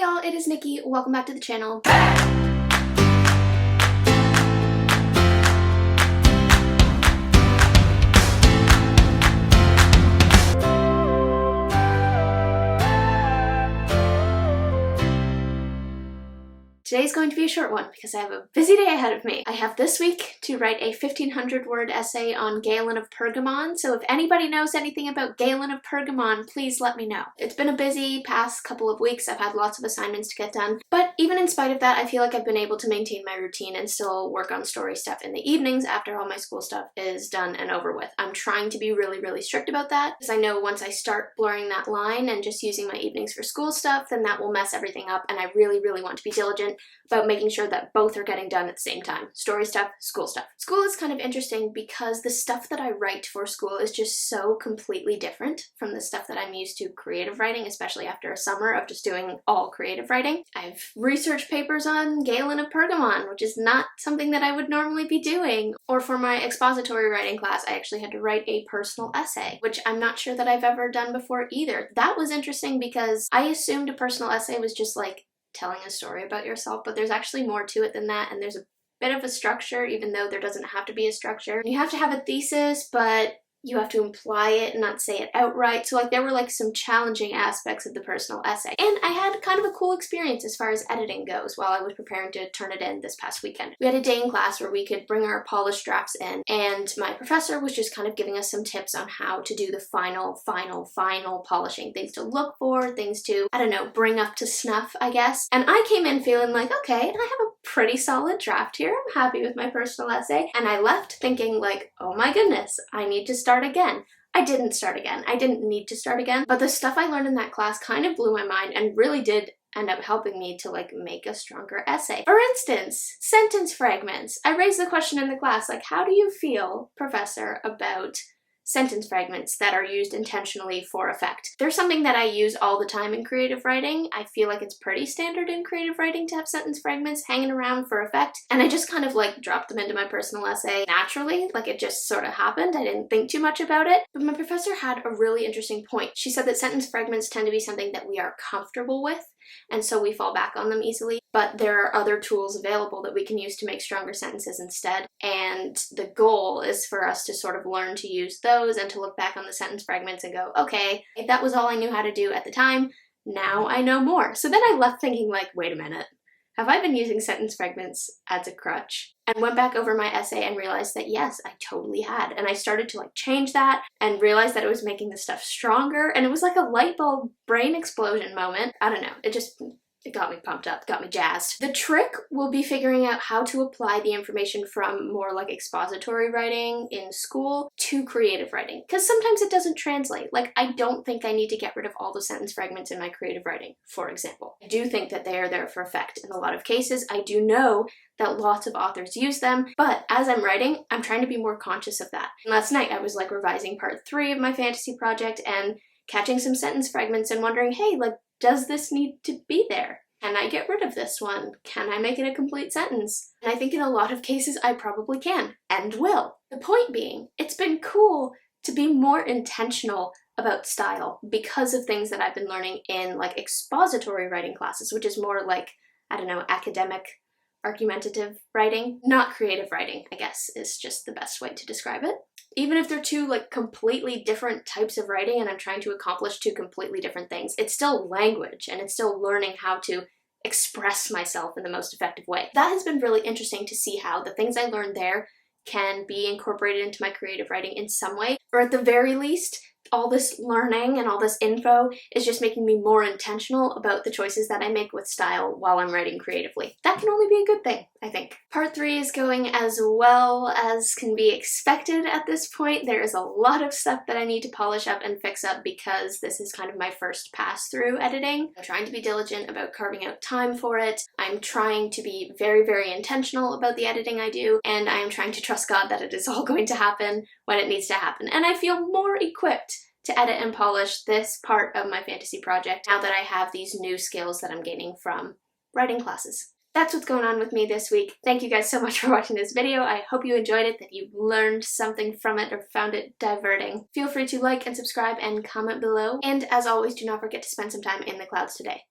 Hi y'all, it is Nikki. Welcome back to the channel. Today's going to be a short one because I have a busy day ahead of me. I have this week to write a 1,500-word essay on Galen of Pergamon, so if anybody knows anything about Galen of Pergamon, please let me know. It's been a busy past couple of weeks. I've had lots of assignments to get done, but even in spite of that, I feel like I've been able to maintain my routine and still work on story stuff in the evenings after all my school stuff is done and over with. I'm trying to be really strict about that because I know once I start blurring that line and just using my evenings for school stuff, then that will mess everything up, and I really want to be diligent about making sure that both are getting done at the same time. Story stuff, school stuff. School is kind of interesting because the stuff that I write for school is just so completely different from the stuff that I'm used to creative writing, especially after a summer of just doing all creative writing. I've researched papers on Galen of Pergamon, which is not something that I would normally be doing. Or for my expository writing class, I actually had to write a personal essay, which I'm not sure that I've ever done before either. That was interesting because I assumed a personal essay was just like telling a story about yourself, but there's actually more to it than that, and there's a bit of a structure, even though there doesn't have to be a structure. You have to have a thesis, but you have to imply it and not say it outright. So there were some challenging aspects of the personal essay. And I had kind of a cool experience as far as editing goes while I was preparing to turn it in this past weekend. We had a day in class where we could bring our polished drafts in, and my professor was just kind of giving us some tips on how to do the final polishing. Things to look for, things to, I don't know, bring up to snuff, I guess. And I came in feeling like, okay, I have a pretty solid draft here. I'm happy with my personal essay. And I left thinking like, oh my goodness, I need to start again. I didn't start again. I didn't need to start again. But the stuff I learned in that class kind of blew my mind and really did end up helping me to make a stronger essay. For instance, sentence fragments. I raised the question in the class, how do you feel, professor, about sentence fragments that are used intentionally for effect? They're something that I use all the time in creative writing. I feel like it's pretty standard in creative writing to have sentence fragments hanging around for effect, and I just kind of dropped them into my personal essay naturally, it just sort of happened. I didn't think too much about it. But my professor had a really interesting point. She said that sentence fragments tend to be something that we are comfortable with, and so we fall back on them easily. But there are other tools available that we can use to make stronger sentences instead, and the goal is for us to sort of learn to use those and to look back on the sentence fragments and go, okay, if that was all I knew how to do at the time, now I know more. So then I left thinking wait a minute, have I been using sentence fragments as a crutch? And went back over my essay and realized that yes, I totally had. And I started to change that and realized that it was making the stuff stronger, and it was like a light bulb brain explosion moment. I don't know, it got me pumped up, got me jazzed. The trick will be figuring out how to apply the information from more expository writing in school to creative writing, because sometimes it doesn't translate. I don't think I need to get rid of all the sentence fragments in my creative writing, for example. I do think that they are there for effect in a lot of cases. I do know that lots of authors use them, but as I'm writing, I'm trying to be more conscious of that. And last night I was revising part 3 of my fantasy project and catching some sentence fragments and wondering, hey, does this need to be there? Can I get rid of this one? Can I make it a complete sentence? And I think in a lot of cases I probably can, and will. The point being, it's been cool to be more intentional about style because of things that I've been learning in expository writing classes, which is more I don't know, academic, argumentative writing. Not creative writing, I guess, is just the best way to describe it. Even if they're two completely different types of writing and I'm trying to accomplish two completely different things, it's still language and it's still learning how to express myself in the most effective way. That has been really interesting to see how the things I learned there can be incorporated into my creative writing in some way, or at the very least, all this learning and all this info is just making me more intentional about the choices that I make with style while I'm writing creatively. That can only be a good thing, I think. Part 3 is going as well as can be expected at this point. There is a lot of stuff that I need to polish up and fix up because this is kind of my first pass through editing. I'm trying to be diligent about carving out time for it. I'm trying to be very intentional about the editing I do, and I am trying to trust God that it is all going to happen when it needs to happen. And I feel more equipped to edit and polish this part of my fantasy project now that I have these new skills that I'm gaining from writing classes. That's what's going on with me this week. Thank you guys so much for watching this video. I hope you enjoyed it, that you learned something from it or found it diverting. Feel free to like and subscribe and comment below. And as always, do not forget to spend some time in the clouds today.